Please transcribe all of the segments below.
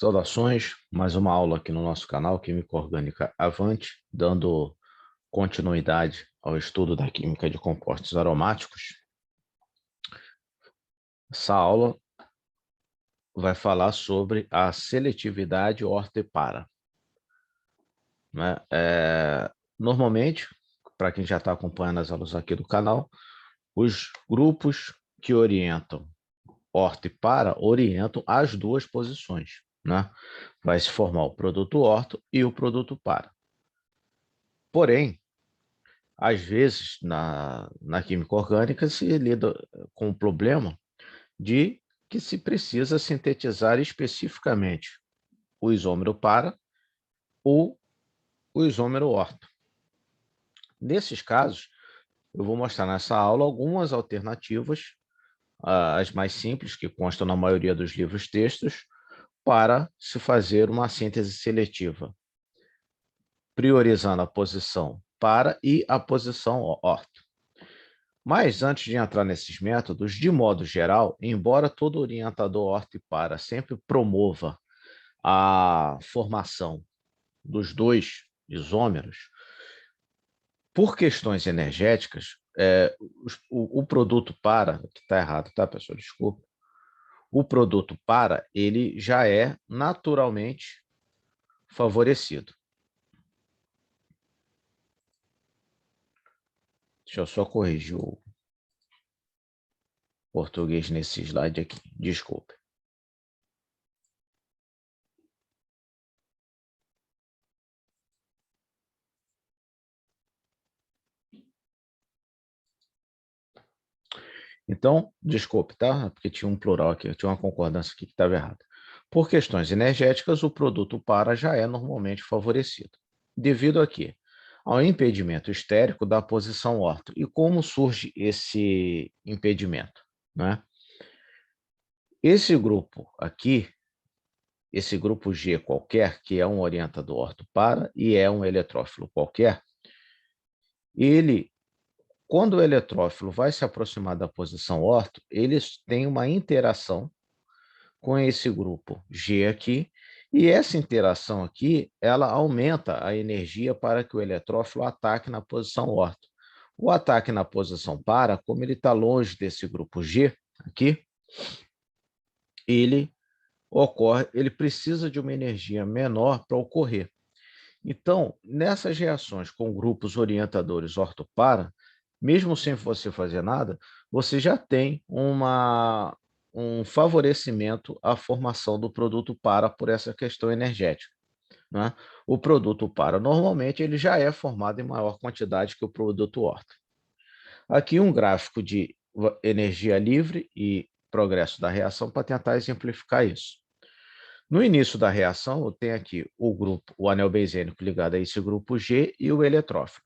Saudações, mais uma aula aqui no nosso canal Química Orgânica Avante, dando continuidade ao estudo da química de compostos aromáticos. Essa aula vai falar sobre a seletividade orto e para. Né? Normalmente, para quem já está acompanhando as aulas aqui do canal, os grupos que orientam orto e para orientam as duas posições. Né? Vai se formar o produto orto e o produto para. Porém, às vezes, na química orgânica, se lida com o problema de que se precisa sintetizar especificamente o isômero para ou o isômero orto. Nesses casos, eu vou mostrar nessa aula algumas alternativas, as mais simples, que constam na maioria dos livros textos, para se fazer uma síntese seletiva, priorizando a posição para e a posição orto. Mas, antes de entrar nesses métodos, de modo geral, embora todo orientador orto e para sempre promova a formação dos dois isômeros, por questões energéticas, o produto para, que está errado, tá, pessoal? Desculpa. O produto para, ele já é naturalmente favorecido. Deixa eu só corrigir o português nesse slide aqui. Desculpe. Então, desculpe, tá? Porque tinha um plural aqui, tinha uma concordância aqui que estava errada. Por questões energéticas, o produto para já é normalmente favorecido, devido a quê? Ao impedimento estérico da posição orto. E como surge esse impedimento? Né? Esse grupo aqui, esse grupo G qualquer, que é um orientador orto para e é um eletrófilo qualquer, ele, quando o eletrófilo vai se aproximar da posição orto, eles têm uma interação com esse grupo G aqui, e essa interação aqui, ela aumenta a energia para que o eletrófilo ataque na posição orto. O ataque na posição para, como ele está longe desse grupo G aqui, ele precisa de uma energia menor para ocorrer. Então, nessas reações com grupos orientadores orto-para, mesmo sem você fazer nada, você já tem um favorecimento à formação do produto para por essa questão energética. Né? O produto para, normalmente, ele já é formado em maior quantidade que o produto orto. Aqui um gráfico de energia livre e progresso da reação para tentar exemplificar isso. No início da reação, eu tenho aqui o anel benzênico ligado a esse grupo G e o eletrófilo.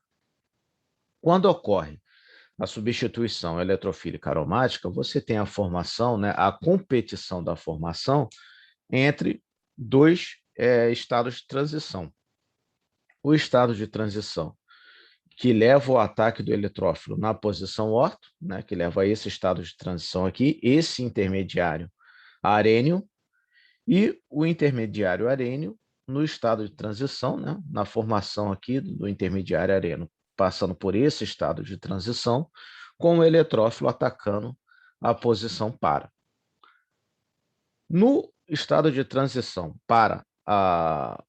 Quando ocorre a substituição eletrofílica aromática, você tem a formação, né, a competição da formação entre dois estados de transição. O estado de transição que leva o ataque do eletrófilo na posição orto, né, que leva a esse estado de transição aqui, esse intermediário arênio, e o intermediário arênio no estado de transição, né, na formação aqui do intermediário arênio, passando por esse estado de transição, com o eletrófilo atacando a posição para. No estado de transição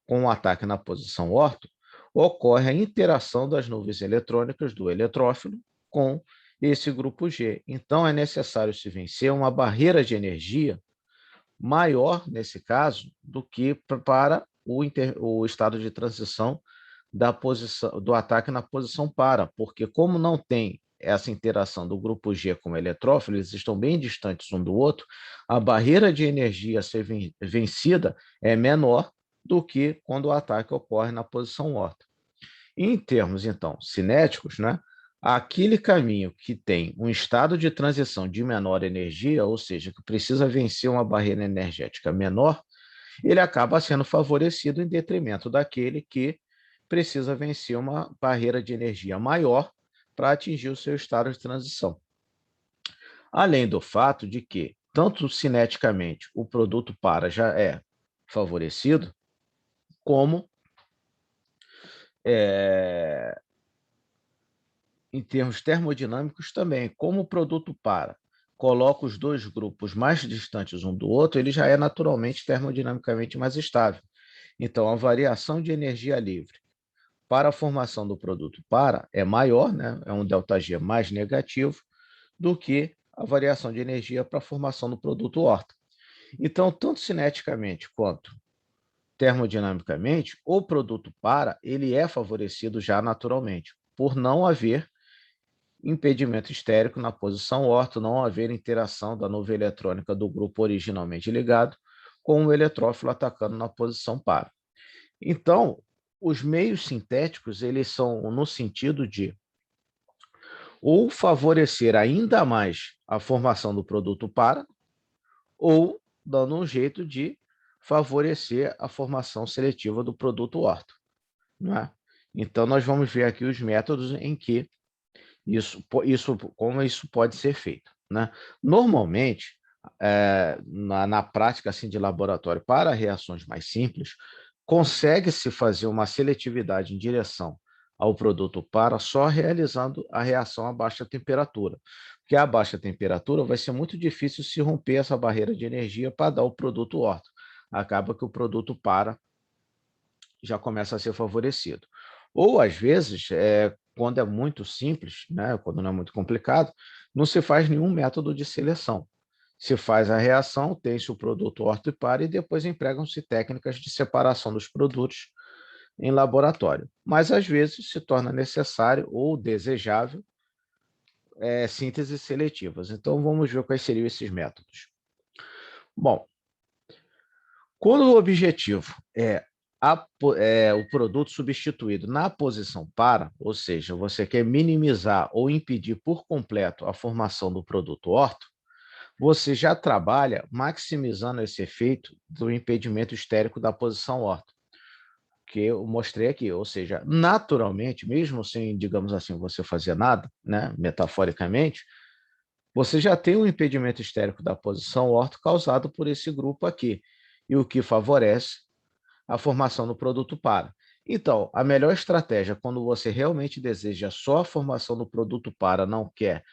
com o ataque na posição orto, ocorre a interação das nuvens eletrônicas do eletrófilo com esse grupo G. Então, é necessário se vencer uma barreira de energia maior, nesse caso, do que para o estado de transição do ataque na posição para, porque como não tem essa interação do grupo G com o eletrófilo, eles estão bem distantes um do outro, a barreira de energia a ser vencida é menor do que quando o ataque ocorre na posição orto. Em termos, então, cinéticos, né, aquele caminho que tem um estado de transição de menor energia, ou seja, que precisa vencer uma barreira energética menor, ele acaba sendo favorecido em detrimento daquele que precisa vencer uma barreira de energia maior para atingir o seu estado de transição. Além do fato de que, tanto cineticamente, o produto para já é favorecido, como em termos termodinâmicos também, como o produto para, coloca os dois grupos mais distantes um do outro, ele já é naturalmente termodinamicamente mais estável. Então, a variação de energia livre para a formação do produto para é maior, né? É um ΔG mais negativo do que a variação de energia para a formação do produto orto. Então, tanto cineticamente quanto termodinamicamente, o produto para ele é favorecido já naturalmente, por não haver impedimento estérico na posição orto, não haver interação da nuvem eletrônica do grupo originalmente ligado com o eletrófilo atacando na posição para. Então, os meios sintéticos, eles são no sentido de ou favorecer ainda mais a formação do produto para, ou dando um jeito de favorecer a formação seletiva do produto orto, não é? Então, nós vamos ver aqui os métodos em que como isso pode ser feito, né? Normalmente, na prática assim, de laboratório para reações mais simples, consegue-se fazer uma seletividade em direção ao produto para só realizando a reação a baixa temperatura. Porque a baixa temperatura vai ser muito difícil se romper essa barreira de energia para dar o produto orto. Acaba que o produto para já começa a ser favorecido. Ou, às vezes, quando é muito simples, né, quando não é muito complicado, não se faz nenhum método de seleção. Se faz a reação, tem-se o produto orto e para, e depois empregam-se técnicas de separação dos produtos em laboratório. Mas, às vezes, se torna necessário ou desejável sínteses seletivas. Então, vamos ver quais seriam esses métodos. Bom, quando o objetivo é o produto substituído na posição para, ou seja, você quer minimizar ou impedir por completo a formação do produto orto, você já trabalha maximizando esse efeito do impedimento estérico da posição orto, que eu mostrei aqui, ou seja, naturalmente, mesmo sem, digamos assim, você fazer nada, né, metaforicamente, você já tem um impedimento estérico da posição orto causado por esse grupo aqui, e o que favorece a formação do produto para. Então, a melhor estratégia quando você realmente deseja só a formação do produto para, não quer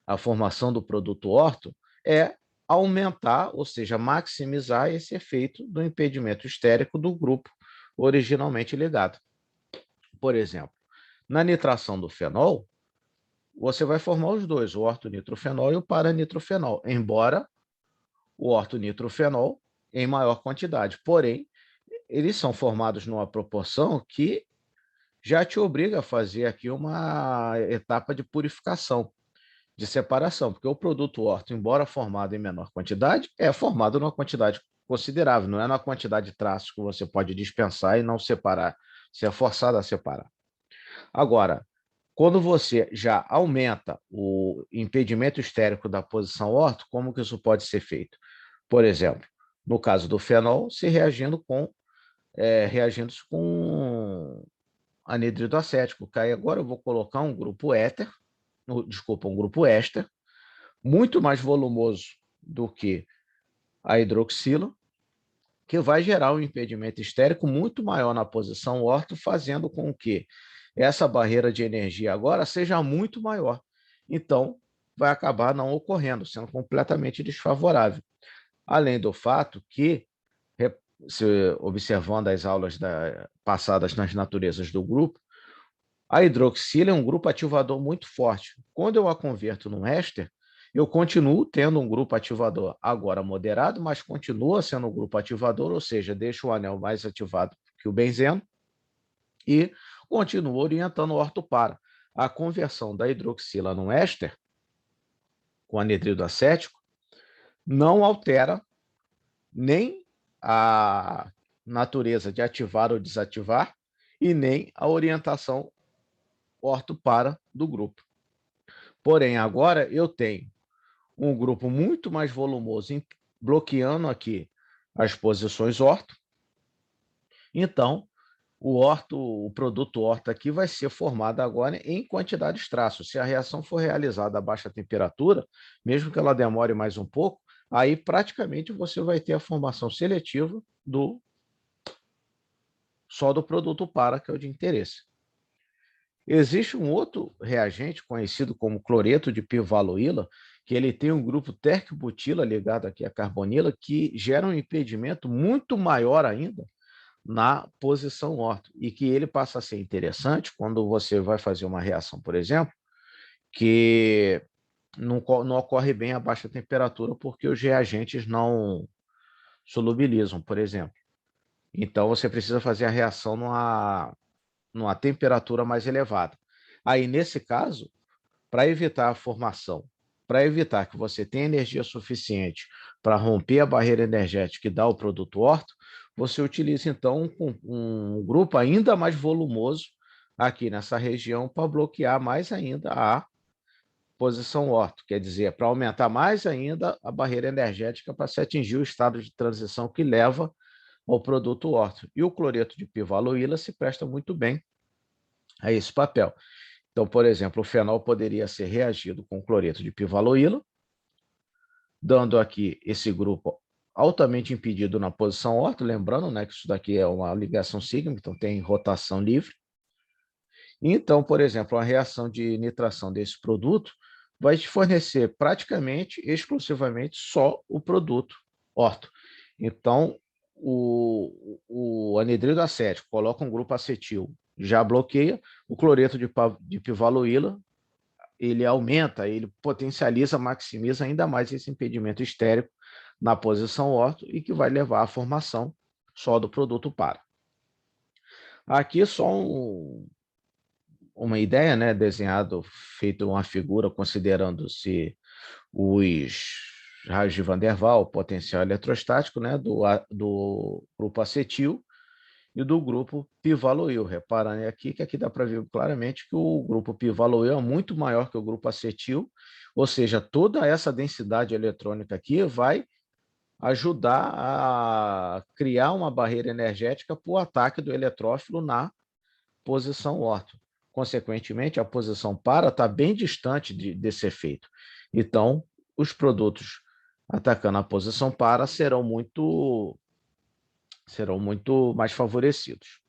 a formação do produto orto, é aumentar, ou seja, maximizar esse efeito do impedimento estérico do grupo originalmente ligado. Por exemplo, na nitração do fenol, você vai formar os dois, o ortonitrofenol e o paranitrofenol, embora o ortonitrofenol em maior quantidade. Porém, eles são formados numa proporção que já te obriga a fazer aqui uma etapa de purificação, de separação, porque o produto orto, embora formado em menor quantidade, é formado numa quantidade considerável, não é na quantidade de traços que você pode dispensar e não separar, você é forçado a separar. Agora, quando você já aumenta o impedimento estérico da posição orto, como que isso pode ser feito? Por exemplo, no caso do fenol, se reagindo com anidrido acético. Aí agora eu vou colocar um grupo éter, desculpa, um grupo éster, muito mais volumoso do que a hidroxila, que vai gerar um impedimento estérico muito maior na posição orto, fazendo com que essa barreira de energia agora seja muito maior. Então, vai acabar não ocorrendo, sendo completamente desfavorável. Além do fato que, se observando as aulas passadas nas naturezas do grupo, a hidroxila é um grupo ativador muito forte. Quando eu a converto num éster, eu continuo tendo um grupo ativador agora moderado, mas continua sendo um grupo ativador, ou seja, deixo o anel mais ativado que o benzeno e continuo orientando o orto para. A conversão da hidroxila num éster, com anidrido acético, não altera nem a natureza de ativar ou desativar e nem a orientação orto para do grupo. Porém, agora eu tenho um grupo muito mais volumoso bloqueando aqui as posições orto. Então, o produto orto aqui vai ser formado agora em quantidades traços. Se a reação for realizada a baixa temperatura, mesmo que ela demore mais um pouco, aí praticamente você vai ter a formação seletiva só do produto para, que é o de interesse. Existe um outro reagente conhecido como cloreto de pivaloíla, que ele tem um grupo tercobutila ligado aqui à carbonila, que gera um impedimento muito maior ainda na posição orto, e que ele passa a ser interessante quando você vai fazer uma reação, por exemplo, que não ocorre bem a baixa temperatura, porque os reagentes não solubilizam, por exemplo. Então, você precisa fazer a reação numa temperatura mais elevada. Aí, nesse caso, para evitar a formação, para evitar que você tenha energia suficiente para romper a barreira energética e dar o produto orto, você utiliza, então, um grupo ainda mais volumoso aqui nessa região para bloquear mais ainda a posição orto, quer dizer, para aumentar mais ainda a barreira energética para se atingir o estado de transição que leva ao produto orto. E o cloreto de pivaloíla se presta muito bem a esse papel. Então, por exemplo, o fenol poderia ser reagido com cloreto de pivaloíla, dando aqui esse grupo altamente impedido na posição orto, lembrando, né, que isso daqui é uma ligação sígmica, então tem rotação livre. Então, por exemplo, a reação de nitração desse produto vai te fornecer praticamente, exclusivamente, só o produto orto. Então, o anidrido acético coloca um grupo acetil, já bloqueia, o cloreto de pivaloíla, ele aumenta, ele potencializa, maximiza ainda mais esse impedimento estérico na posição orto e que vai levar à formação só do produto para. Aqui só uma ideia, né, desenhado, feito uma figura considerando-se os raios de Van der Waals, o potencial eletrostático, né, do grupo acetil e do grupo pivaloil. Reparem aqui que aqui dá para ver claramente que o grupo pivaloil é muito maior que o grupo acetil, ou seja, toda essa densidade eletrônica aqui vai ajudar a criar uma barreira energética para o ataque do eletrófilo na posição orto. Consequentemente, a posição para está bem distante desse efeito. Então, os produtos atacando a posição para serão muito mais favorecidos.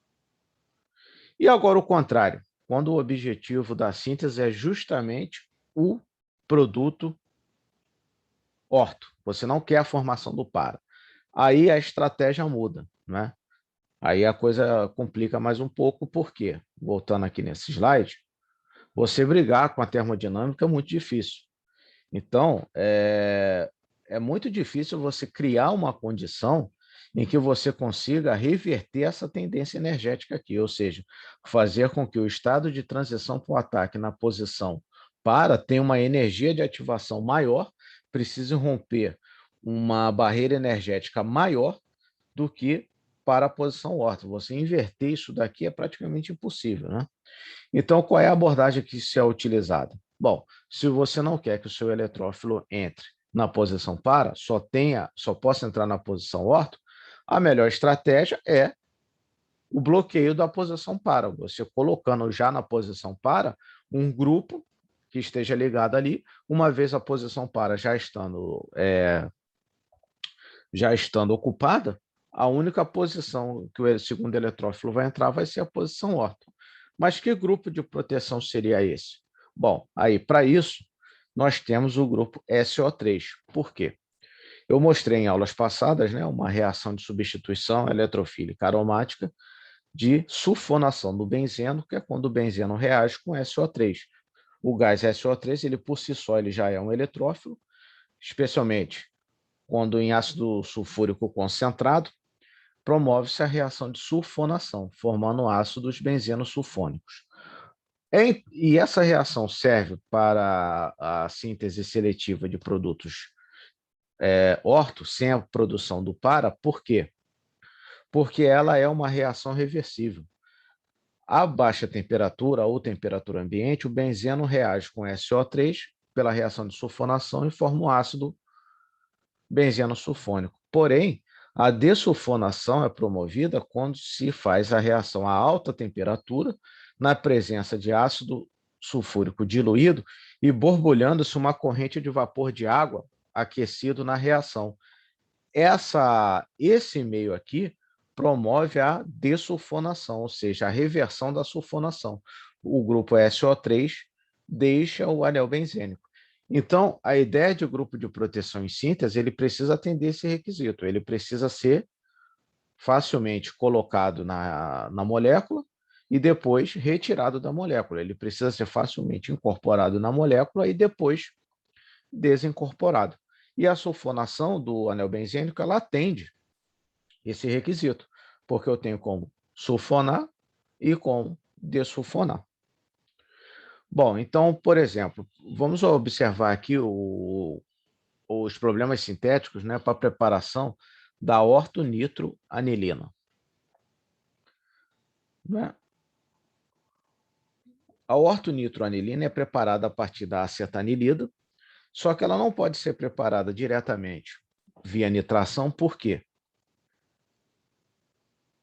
E agora o contrário, quando o objetivo da síntese é justamente o produto orto, você não quer a formação do para. Aí a estratégia muda, né? Aí a coisa complica mais um pouco, porque, voltando aqui nesse slide, você brigar com a termodinâmica é muito difícil. Então, é muito difícil você criar uma condição em que você consiga reverter essa tendência energética aqui, ou seja, fazer com que o estado de transição para o ataque na posição para tenha uma energia de ativação maior, precise romper uma barreira energética maior do que para a posição orto. Você inverter isso daqui é praticamente impossível, né? Então, qual é a abordagem que se é utilizada? Bom, se você não quer que o seu eletrófilo entre na posição para, só possa entrar na posição orto, a melhor estratégia é o bloqueio da posição para. Você colocando já na posição para um grupo que esteja ligado ali, uma vez a posição para já estando ocupada, a única posição que o segundo eletrófilo vai entrar vai ser a posição orto. Mas que grupo de proteção seria esse? Bom, aí para isso, nós temos o grupo SO3. Por quê? Eu mostrei em aulas passadas, né, uma reação de substituição eletrofílica aromática de sulfonação do benzeno, que é quando o benzeno reage com SO3. O gás SO3, ele por si só, ele já é um eletrófilo, especialmente quando em ácido sulfúrico concentrado, promove-se a reação de sulfonação, formando ácidos benzenossulfônicos. E essa reação serve para a síntese seletiva de produtos orto, sem a produção do para. Por quê? Porque ela é uma reação reversível. A baixa temperatura ou temperatura ambiente, o benzeno reage com SO3 pela reação de sulfonação e forma um ácido benzeno-sulfônico. Porém, a dessulfonação é promovida quando se faz a reação a alta temperatura, na presença de ácido sulfúrico diluído e borbulhando-se uma corrente de vapor de água aquecido na reação. Esse meio aqui promove a dessulfonação, ou seja, a reversão da sulfonação. O grupo SO3 deixa o anel benzênico. Então, a ideia de grupo de proteção em síntese, ele precisa atender esse requisito, ele precisa ser facilmente colocado na molécula e depois retirado da molécula. Ele precisa ser facilmente incorporado na molécula e depois desincorporado. E a sulfonação do anel benzênico, ela atende esse requisito, porque eu tenho como sulfonar e como dessulfonar. Bom, então, por exemplo, vamos observar aqui os problemas sintéticos, né, para a preparação da ortonitroanilina. Né? A ortonitroanilina é preparada a partir da acetanilida, só que ela não pode ser preparada diretamente via nitração, por quê?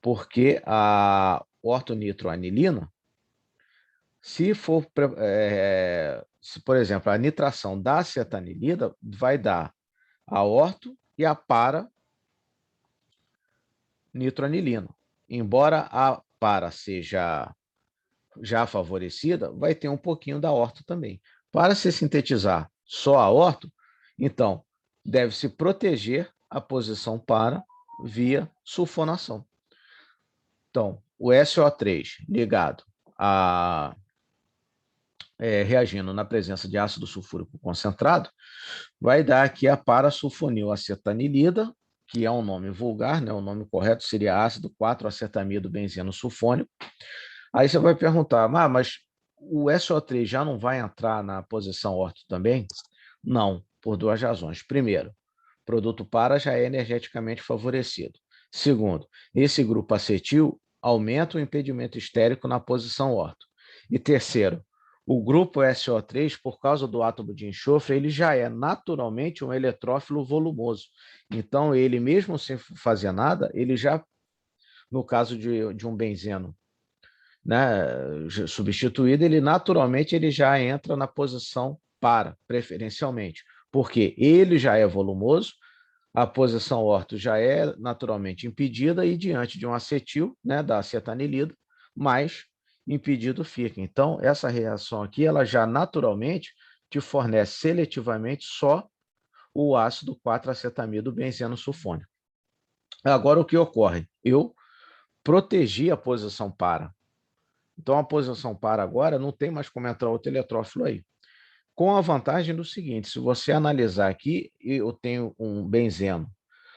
Porque a ortonitroanilina, se for, por exemplo, a nitração da acetanilida vai dar a orto e a para-nitroanilina. Embora a para seja já favorecida, vai ter um pouquinho da orto também. Para se sintetizar só a orto, então, deve-se proteger a posição para via sulfonação. Então, o SO3 ligado a reagindo na presença de ácido sulfúrico concentrado, vai dar aqui a parasulfonil-acetanilida, que é um nome vulgar, né? O nome correto seria ácido 4-acetamido benzeno sulfônico. Aí você vai perguntar, mas o SO3 já não vai entrar na posição orto também? Não, por duas razões. Primeiro, o produto para já é energeticamente favorecido. Segundo, esse grupo acetil aumenta o impedimento estérico na posição orto. E terceiro, o grupo SO3, por causa do átomo de enxofre, ele já é naturalmente um eletrófilo volumoso. Então, ele mesmo sem fazer nada, ele já, no caso de um benzeno, né, substituído, ele naturalmente ele já entra na posição para, preferencialmente, porque ele já é volumoso, a posição orto já é naturalmente impedida e diante de um acetil, né, da acetanilida, mais impedido fica. Então, essa reação aqui, ela já naturalmente te fornece seletivamente só o ácido 4-acetamido benzeno sulfônico. Agora, o que ocorre? Eu protegi a posição para. Então, a posição para agora não tem mais como entrar outro eletrófilo aí. Com a vantagem do seguinte, se você analisar aqui, eu tenho um benzeno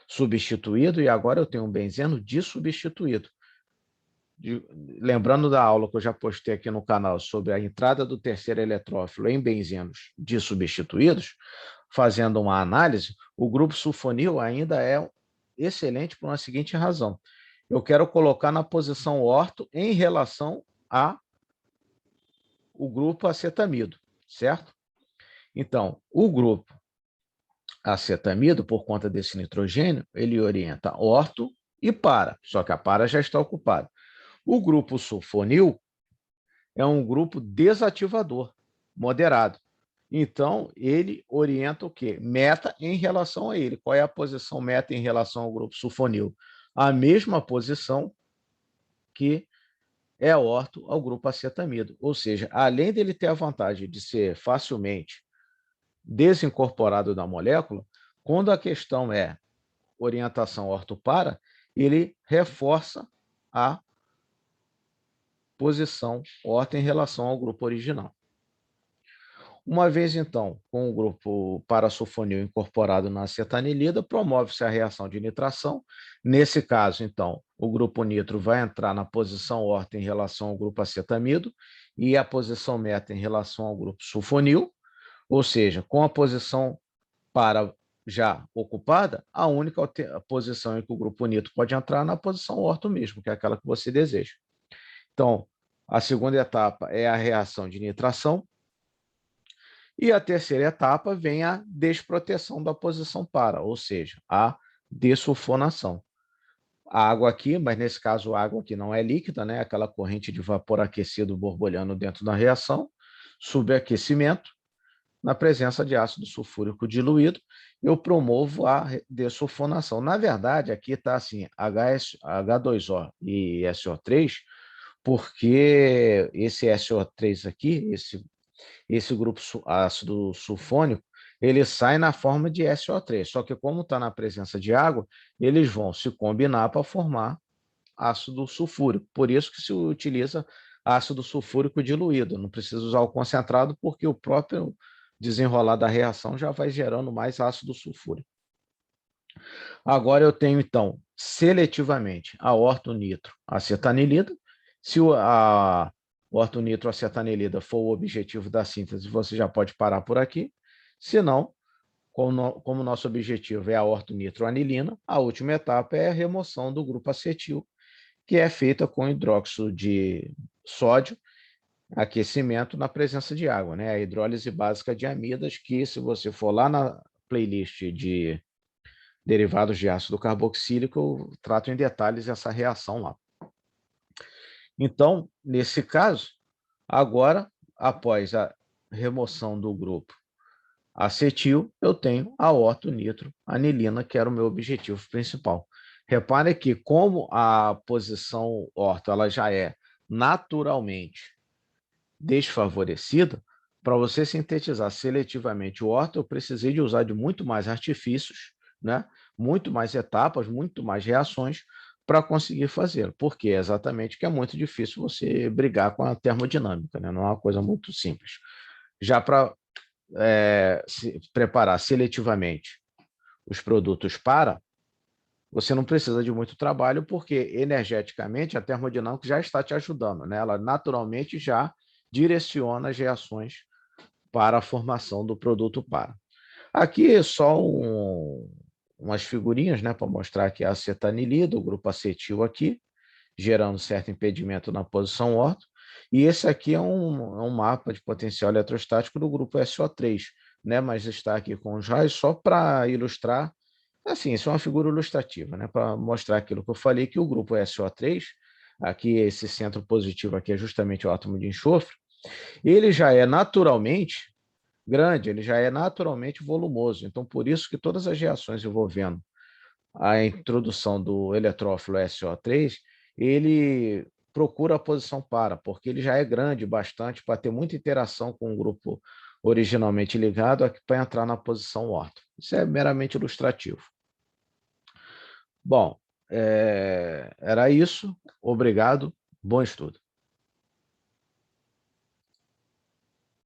substituído e agora eu tenho um benzeno dissubstituído. Lembrando da aula que eu já postei aqui no canal sobre a entrada do terceiro eletrófilo em benzenos dissubstituídos, fazendo uma análise, o grupo sulfonil ainda é excelente por uma seguinte razão. Eu quero colocar na posição orto em relação ao grupo acetamido, certo? Então, o grupo acetamido, por conta desse nitrogênio, ele orienta orto e para, só que a para já está ocupada. O grupo sulfonil é um grupo desativador, moderado. Então, ele orienta o quê? Meta em relação a ele. Qual é a posição meta em relação ao grupo sulfonil? A mesma posição que é orto ao grupo acetamido. Ou seja, além dele ter a vantagem de ser facilmente desincorporado da molécula, quando a questão é orientação orto-para, ele reforça a posição orto em relação ao grupo original. Uma vez, então, com o grupo parasulfonil incorporado na acetanilida, promove-se a reação de nitração. Nesse caso, então, o grupo nitro vai entrar na posição orto em relação ao grupo acetamido e a posição meta em relação ao grupo sulfonil, ou seja, com a posição para já ocupada, a única posição em que o grupo nitro pode entrar é na posição orto mesmo, que é aquela que você deseja. Então, a segunda etapa é a reação de nitração, e a terceira etapa vem a desproteção da posição para, ou seja, a dessulfonação. A água aqui, mas nesse caso a água aqui não é líquida, né? Aquela corrente de vapor aquecido borbulhando dentro da reação, subaquecimento, na presença de ácido sulfúrico diluído, eu promovo a dessulfonação. Na verdade, aqui está assim, H2O e SO3, porque esse SO3 aqui, esse grupo ácido sulfônico, ele sai na forma de SO3, só que como está na presença de água, eles vão se combinar para formar ácido sulfúrico. Por isso que se utiliza ácido sulfúrico diluído. Não precisa usar o concentrado, porque o próprio desenrolar da reação já vai gerando mais ácido sulfúrico. Agora eu tenho, então, seletivamente a ortonitro-acetanilida. Se o ortonitro-acetanilida for o objetivo da síntese, você já pode parar por aqui. Se não, como nosso objetivo é a ortonitroanilina, a última etapa é a remoção do grupo acetil, que é feita com hidróxido de sódio, aquecimento na presença de água, né? A hidrólise básica de amidas, que se você for lá na playlist de derivados de ácido carboxílico, eu trato em detalhes essa reação lá. Então, nesse caso, agora, após a remoção do grupo acetil, eu tenho a ortonitro-anilina, que era o meu objetivo principal. Repare que, como a posição orto ela já é naturalmente desfavorecida, para você sintetizar seletivamente o orto, eu precisei de usar de muito mais artifícios, né? Muito mais etapas, muito mais reações para conseguir fazer. Porque é exatamente que é muito difícil você brigar com a termodinâmica, né? Não é uma coisa muito simples. Já para se preparar seletivamente os produtos para, você não precisa de muito trabalho, porque energeticamente a termodinâmica já está te ajudando, né? Ela naturalmente já direciona as reações para a formação do produto para. Aqui é só umas figurinhas, né, para mostrar que a acetanilida, o grupo acetil aqui, gerando certo impedimento na posição orto, e esse aqui é um mapa de potencial eletrostático do grupo SO3, né, mas está aqui com os raios só para ilustrar. Assim, isso é uma figura ilustrativa, né? Para mostrar aquilo que eu falei, que o grupo SO3, aqui esse centro positivo aqui é justamente o átomo de enxofre, ele já é naturalmente grande, ele já é naturalmente volumoso. Então, por isso que todas as reações envolvendo a introdução do eletrófilo SO3, ele procura a posição para, porque ele já é grande bastante para ter muita interação com o grupo originalmente ligado aqui para entrar na posição orto. Isso é meramente ilustrativo. Bom, era isso. Obrigado. Bom estudo.